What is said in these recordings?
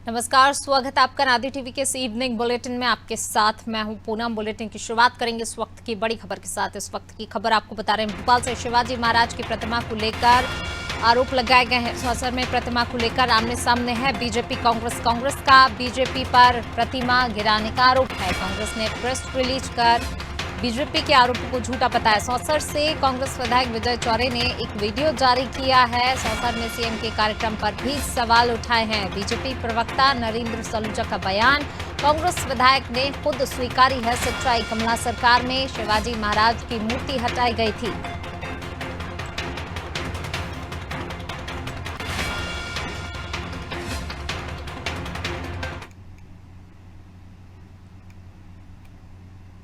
नमस्कार, स्वागत है आपका नादी टीवी के इस इवनिंग बुलेटिन में। आपके साथ मैं हूं पूनम। बुलेटिन की शुरुआत करेंगे इस वक्त की बड़ी खबर के साथ। इस वक्त की खबर आपको बता रहे हैं, भोपाल से शिवाजी महाराज की प्रतिमा को लेकर आरोप लगाए गए हैं। सौसर में प्रतिमा को लेकर आमने सामने है बीजेपी कांग्रेस का बीजेपी पर प्रतिमा गिराने का आरोप है। कांग्रेस ने प्रेस रिलीज कर बीजेपी के आरोपों को झूठा बताया। सौसर से कांग्रेस विधायक विजय चौरे ने एक वीडियो जारी किया है। सौसर में सीएम के कार्यक्रम पर भी सवाल उठाए हैं। बीजेपी प्रवक्ता नरेंद्र सलूजा का बयान, कांग्रेस विधायक ने खुद स्वीकारी है सच्चाई। कमला सरकार में शिवाजी महाराज की मूर्ति हटाई गई थी।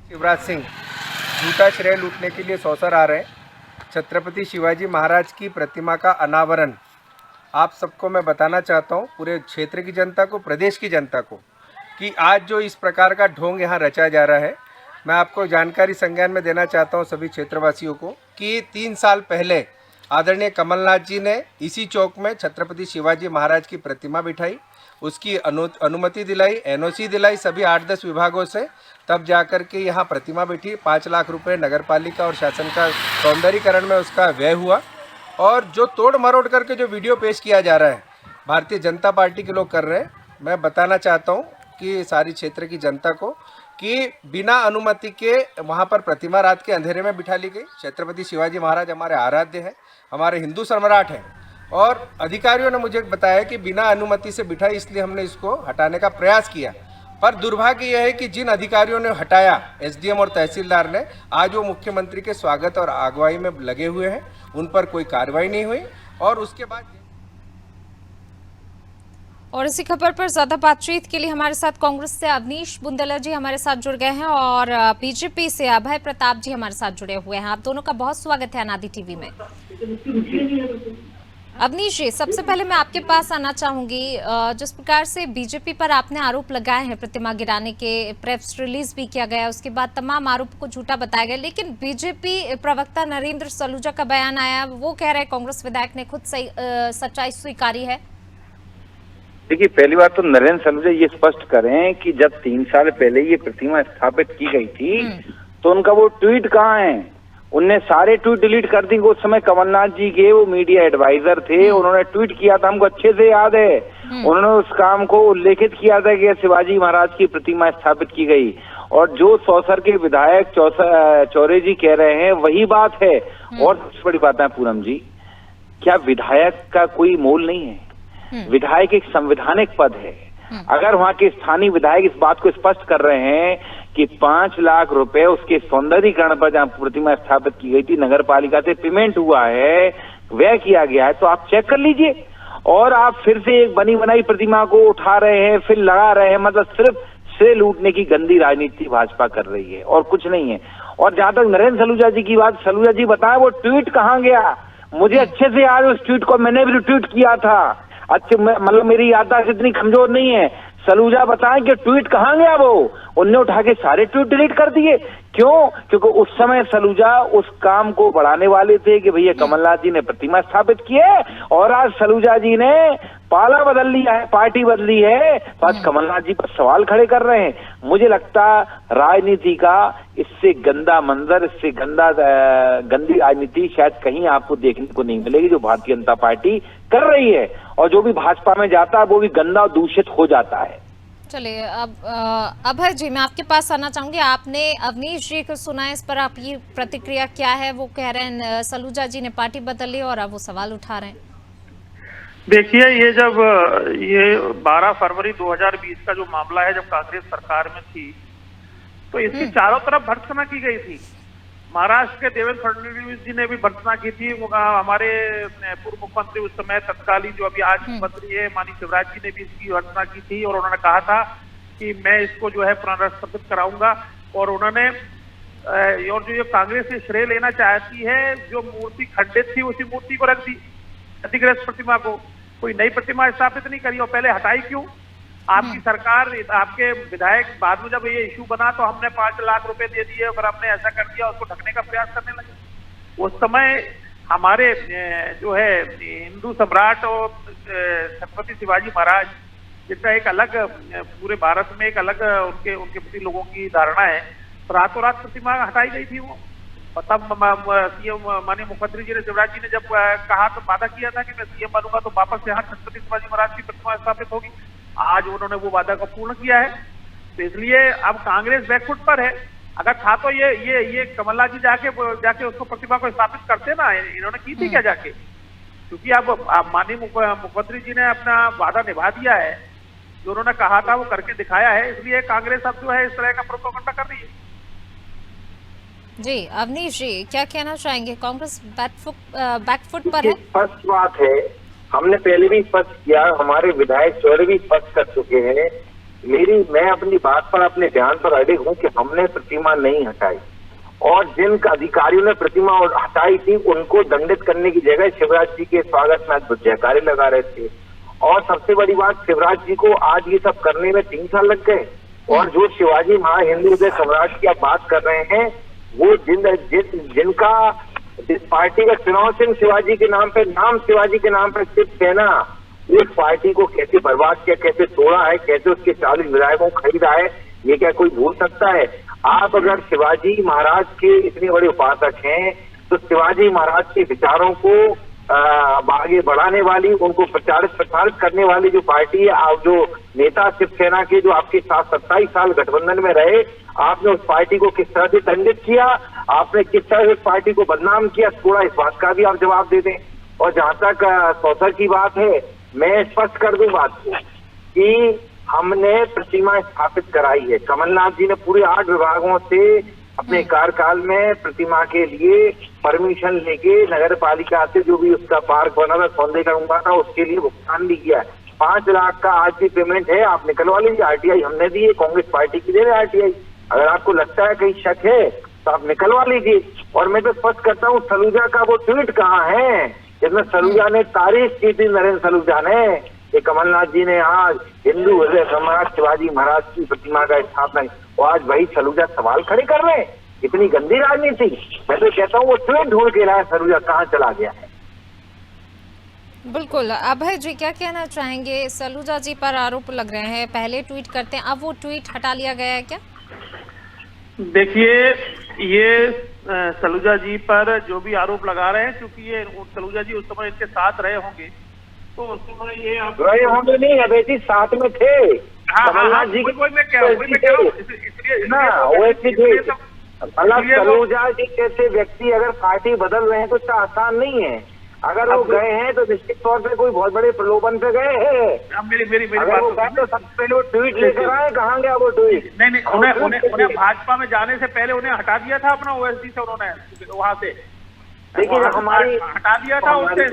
शिवराज सिंह झूठा श्रेय लूटने के लिए सौसर आ रहे हैं। छत्रपति शिवाजी महाराज की प्रतिमा का अनावरण आप सबको मैं बताना चाहता हूं, पूरे क्षेत्र की जनता को, प्रदेश की जनता को, कि आज जो इस प्रकार का ढोंग यहां रचा जा रहा है, मैं आपको जानकारी संज्ञान में देना चाहता हूं सभी क्षेत्रवासियों को कि 3 साल पहले आदरणीय कमलनाथ जी ने इसी चौक में छत्रपति शिवाजी महाराज की प्रतिमा बिठाई, उसकी अनुमति दिलाई, एनओसी दिलाई सभी 8-10 विभागों से, तब जाकर के यहाँ प्रतिमा बैठी। 5 लाख रुपए नगरपालिका और शासन का सौंदर्यीकरण में उसका व्यय हुआ। और जो तोड़ मरोड़ करके जो वीडियो पेश किया जा रहा है भारतीय जनता पार्टी के लोग कर रहे हैं, मैं बताना चाहता हूँ कि सारी क्षेत्र की जनता को कि बिना अनुमति के वहाँ पर प्रतिमा रात के अंधेरे में बिठा ली गई। छत्रपति शिवाजी महाराज हमारे आराध्य हैं, हमारे हिंदू सम्राट हैं, और अधिकारियों ने मुझे बताया कि बिना अनुमति से बिठाई, इसलिए हमने इसको हटाने का प्रयास किया। पर दुर्भाग्य यह है कि जिन अधिकारियों ने हटाया, एसडीएम और तहसीलदार ने, आज वो मुख्यमंत्री के स्वागत और अगुवाई में लगे हुए हैं, उन पर कोई कार्रवाई नहीं हुई। और उसके बाद और इसी खबर पर ज्यादा बातचीत के लिए हमारे साथ कांग्रेस से अवनीश बुंदेला जी हमारे साथ जुड़ गए हैं और बीजेपी से अभय प्रताप जी हमारे साथ जुड़े हुए हैं। आप दोनों का बहुत स्वागत है अनादि टीवी में। अवनीश जी, सबसे पहले मैं आपके पास आना चाहूंगी। जिस प्रकार से बीजेपी पर आपने आरोप लगाए हैं प्रतिमा गिराने के, प्रेस रिलीज भी किया गया, उसके बाद तमाम आरोपों को झूठा बताया गया, लेकिन बीजेपी प्रवक्ता नरेंद्र सलूजा का बयान आया, वो कह रहे हैं कांग्रेस विधायक ने खुद सच्चाई स्वीकारी है। देखिए, पहली बात तो नरेंद्र सलूजा ये स्पष्ट करें कि जब 3 साल पहले ये प्रतिमा स्थापित की गई थी तो उनका वो ट्वीट कहाँ है? उनने सारे ट्वीट डिलीट कर दी। उस समय कमलनाथ जी के वो मीडिया एडवाइजर थे, उन्होंने ट्वीट किया था, हमको अच्छे से याद है। उन्होंने उस काम को उल्लेखित किया था कि शिवाजी महाराज की प्रतिमा स्थापित की गई। और जो सौसर के विधायक चौरे जी कह रहे हैं वही बात है। और सबसे बड़ी बात है पूनम जी, क्या विधायक का कोई मोल नहीं है? विधायक एक संवैधानिक पद है। अगर वहां के स्थानीय विधायक इस बात को स्पष्ट कर रहे हैं कि 5 लाख रुपए उसके सौंदर्यीकरण पर जहां प्रतिमा स्थापित की गई थी, नगर पालिका से पेमेंट हुआ है, व्यय किया गया है, तो आप चेक कर लीजिए। और आप फिर से एक बनी बनाई प्रतिमा को उठा रहे हैं, फिर लगा रहे हैं। मतलब सिर्फ श्रेय लूटने की गंदी राजनीति भाजपा कर रही है और कुछ नहीं है। और जहां तक नरेंद्र सलूजा जी की बात, सलूजा जी बताया वो ट्वीट कहाँ गया? मुझे अच्छे से याद है उस ट्वीट को, मैंने भी रिट्वीट किया था। अच्छा, मतलब मेरी याददाश्त इतनी कमजोर नहीं है। सलूजा बताएं कि ट्वीट कहाँ गया वो? उनने उठा के सारे ट्वीट डिलीट कर दिए। क्यों? क्योंकि उस समय सलूजा उस काम को बढ़ाने वाले थे कि भैया कमलनाथ जी ने प्रतिमा स्थापित की है, और आज सलूजा जी ने पाला बदल लिया है, पार्टी बदली है, तो आज कमलनाथ जी पर सवाल खड़े कर रहे हैं। मुझे लगता राजनीति का इससे गंदा मंजर, इससे गंदी राजनीति शायद कहीं आपको देखने को नहीं मिलेगी जो भारतीय जनता पार्टी कर रही है। और जो भी भाजपा में जाता है वो भी गंदा और दूषित हो जाता है। चलिए, अब अभय जी मैं आपके पास आना चाहूंगी। आपने अवनीश जी को सुना, इस पर आपकी प्रतिक्रिया क्या है? वो कह रहे हैं सलूजा जी ने पार्टी बदल ली और अब वो सवाल उठा रहे हैं। देखिए, ये जब 12 फरवरी 2020 का जो मामला है, जब कांग्रेस सरकार में थी, तो इसकी चारों तरफ भर्त्सना की गई थी। महाराष्ट्र के देवेंद्र फडणवीस जी ने भी भर्त्सना की थी। हमारे पूर्व मुख्यमंत्री उस समय तत्कालीन, जो अभी आज मुख्यमंत्री है, माननीय शिवराज जी ने भी इसकी भर्त्सना की थी और उन्होंने कहा था कि मैं इसको जो है पुनर्स्थापित कराऊंगा। और उन्होंने और जो ये कांग्रेस से श्रेय लेना चाहती है, जो मूर्ति खंडित थी उसी मूर्ति को रख दी, क्षतिग्रस्त प्रतिमा को, कोई नई प्रतिमा स्थापित नहीं करी। और पहले हटाई क्यों? आपकी सरकार, आपके विधायक, बाद में जब ये इशू बना तो हमने 5 लाख रुपए दे दिए, अगर हमने ऐसा कर दिया, उसको ढकने का प्रयास करने लगे। उस समय हमारे जो है हिंदू सम्राट और छत्रपति शिवाजी महाराज जिनका एक अलग पूरे भारत में एक अलग उनके उनके प्रति लोगों की धारणा है, तो रातों रात प्रतिमा हटाई गई थी वो। और तब सीएम माननीय मुख्यमंत्री जी ने, शिवराज जी ने जब कहा तो वादा किया था कि मैं सीएम बनूंगा तो वापस यहाँ छत्रपति शिवाजी महाराज की प्रतिमा स्थापित होगी। आज उन्होंने वो वादा को पूर्ण किया है, तो इसलिए अब कांग्रेस बैकफुट पर है। अगर था तो ये कमलनाथ जी जाके उसको प्रतिमा को स्थापित करते ना, इन्होंने की थी क्या जाके? क्योंकि अब माननीय मुख्यमंत्री जी ने अपना वादा निभा दिया है, जो उन्होंने कहा था वो करके दिखाया है, इसलिए कांग्रेस अब जो है इस तरह का प्रोपेगेंडा कर रही है। जी अवनीश जी क्या कहना चाहेंगे, कांग्रेस बैकफुट पर है? स्पष्ट बात है, हमने पहले भी स्पष्ट किया, हमारे विधायक चौधरी भी स्पष्ट कर चुके हैं। मैं अपनी बात पर, अपने ध्यान पर अडिग हूं कि हमने प्रतिमा नहीं हटाई, और जिन अधिकारियों ने प्रतिमा हटाई थी उनको दंडित करने की जगह शिवराज जी के स्वागत में आज जयकारे लगा रहे थे। और सबसे बड़ी बात, शिवराज जी को आज ये सब करने में 3 साल लग गए। और जो शिवाजी हिंदू सम्राट की आप बात कर रहे हैं, वो जिनका जिस पार्टी का चुनाव चिन्ह शिवाजी के नाम शिवाजी के नाम पे शिवसेना, उस पार्टी को कैसे बर्बाद किया, कैसे तोड़ा है, कैसे उसके 40 विधायकों को खरीदा है, ये क्या कोई भूल सकता है? आप अगर शिवाजी महाराज के इतने बड़े उपासक हैं, तो शिवाजी महाराज के विचारों को आगे बढ़ाने वाली, उनको प्रचारित करने वाली जो पार्टी है, जो नेता शिवसेना के जो आपके साथ 27 साल गठबंधन में रहे, आपने उस पार्टी को किस तरह से दंडित किया, आपने किस तरह से उस पार्टी को बदनाम किया, थोड़ा इस बात का भी आप जवाब दे दें। और जहां तक सौसर की बात है, मैं स्पष्ट कर दूं बात को कि हमने प्रतिमा स्थापित कराई है। कमलनाथ जी ने पूरे 8 विभागों से अपने कार्यकाल में प्रतिमा के लिए परमिशन लेके नगर पालिका से, जो भी उसका पार्क बना था, सौंदर्यीकरण हुआ था, उसके लिए भुगतान भी किया है। 5 लाख का आज भी पेमेंट है, आप निकलवा लीजिए। आरटीआई हमने दी है, कांग्रेस पार्टी की दे रहे आरटीआई। अगर आपको लगता है कहीं शक है तो आप निकलवा लीजिए। और मैं तो स्पष्ट करता हूँ, सलूजा का वो ट्वीट कहाँ है जिसमें सलूजा ने तारीफ की थी, नरेंद्र सलूजा ने, कि कमलनाथ जी ने आज हिंदू हृदय सम्राट शिवाजी महाराज की प्रतिमा का स्थापना, और आज वही सलूजा सवाल खड़े कर रहे हैं। इतनी गंदी राजनीति। मैं तो कहता हूँ वो ट्वीट ढूंढ के लाया, सलूजा कहाँ चला गया है। बिल्कुल, अभय जी क्या कहना चाहेंगे? सलूजा जी पर आरोप लग रहे हैं, पहले ट्वीट करते हैं, अब वो ट्वीट हटा लिया गया है क्या? देखिए, ये सलूजा जी पर जो भी आरोप लगा रहे हैं, क्योंकि ये सलूजा जी उस समय इनके साथ रहे होंगे, तो उस समय ये रहे होंगे नहीं, अभय जी साथ में थे। कमलनाथ जी वही मैं कह रहा हूँ, इसलिए सलूजा जी जैसे व्यक्ति अगर पार्टी बदल रहे हैं तो इतना आसान नहीं है। अगर वो गए हैं तो निश्चित तौर पे कोई बहुत बड़े प्रलोभन पे गए हैं। मेरी अगर वो गए तो सबसे पहले वो ट्वीट लेकर आए, कहाँ गया वो ट्वीट? नहीं, उन्हें भाजपा में जाने से पहले उन्हें हटा दिया था अपना ओएसडी से, उन्होंने वहां से देखिए हमारी हटा दिया था, उससे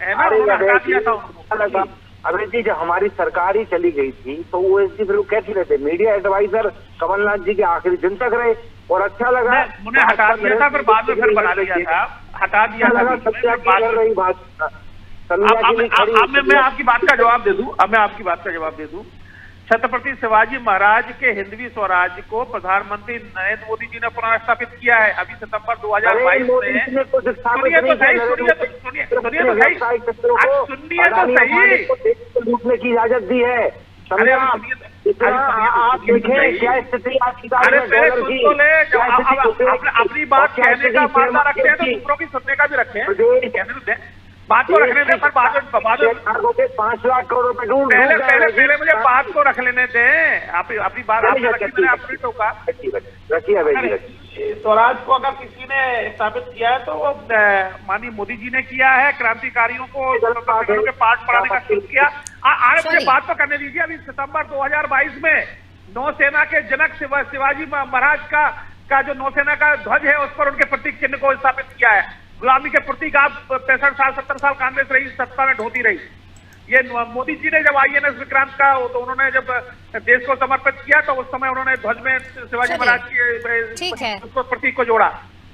है ना, हटा दिया था उनको। अभय जी, जब हमारी सरकार ही चली गई थी तो ओएसडी फिर कैसे रहते? मीडिया एडवाइजर कमलनाथ जी के आखिरी दिन तक रहे, और अच्छा लगा उन्हें हटा दिया था, फिर बाद में फिर बना लिया था, हटा दिया था। मैं आपकी बात का जवाब दे दूं, अब मैं आपकी बात का जवाब दे दूं। छत्रपति शिवाजी महाराज के हिंदवी स्वराज को प्रधानमंत्री नरेंद्र मोदी जी ने पुनर्स्थापित किया है अभी सितंबर 2022 में। सुनिए तो सही, लूटने की इजाजत दी है। आप देखें क्या स्थिति अपनी बात कहने का मामला रखते हैं तो दूसरों की सुनने का भी रखें। बात को रखने दें, पर बाद में 5 लाख करोड़ रुपए ढूंढ पहले मुझे बात को रख लेने दें। अपनी बात आपने अपनी टोका रखिए। स्वराज को अगर किसी ने स्थापित किया है तो वो माननीय मोदी जी ने किया है। क्रांतिकारियों को के पाठ पढ़ाने का शुरू किया। आज मुझे बात तो करने दीजिए। अभी सितंबर 2022 में नौसेना के जनक शिवाजी महाराज का जो नौसेना का ध्वज है, उस पर उनके प्रतीक चिन्ह को स्थापित किया है। गुलामी के प्रतीक आप 65 साल 70 साल कांग्रेस रही, सत्ता में ढोती रही। ये मोदी जी ने जब INS विक्रांत का, तो उन्होंने जब देश को समर्पित किया तो उस समय उन्होंने ध्वज में शिवाजी महाराज की प्रतीक को जोड़ा।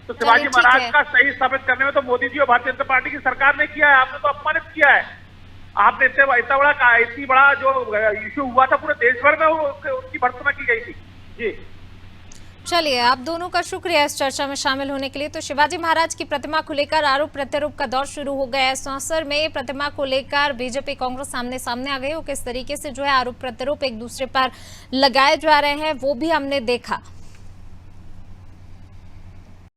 तो शिवाजी महाराज का सही स्थापित करने में तो मोदी जी और भारतीय जनता पार्टी की सरकार ने किया है। आपने तो अपमानित किया है। आपने इतनी बड़ा जो इश्यू हुआ था पूरे देश भर में, उसकी भर्त्सना की गई थी। जी चलिए, आप दोनों का शुक्रिया इस चर्चा में शामिल होने के लिए। तो शिवाजी महाराज की प्रतिमा को लेकर आरोप प्रत्यारोप का दौर शुरू हो गया है। सौंसर में प्रतिमा को लेकर बीजेपी कांग्रेस सामने सामने आ गई और किस तरीके से जो है आरोप प्रत्यारोप एक दूसरे पर लगाए जा रहे हैं वो भी हमने देखा।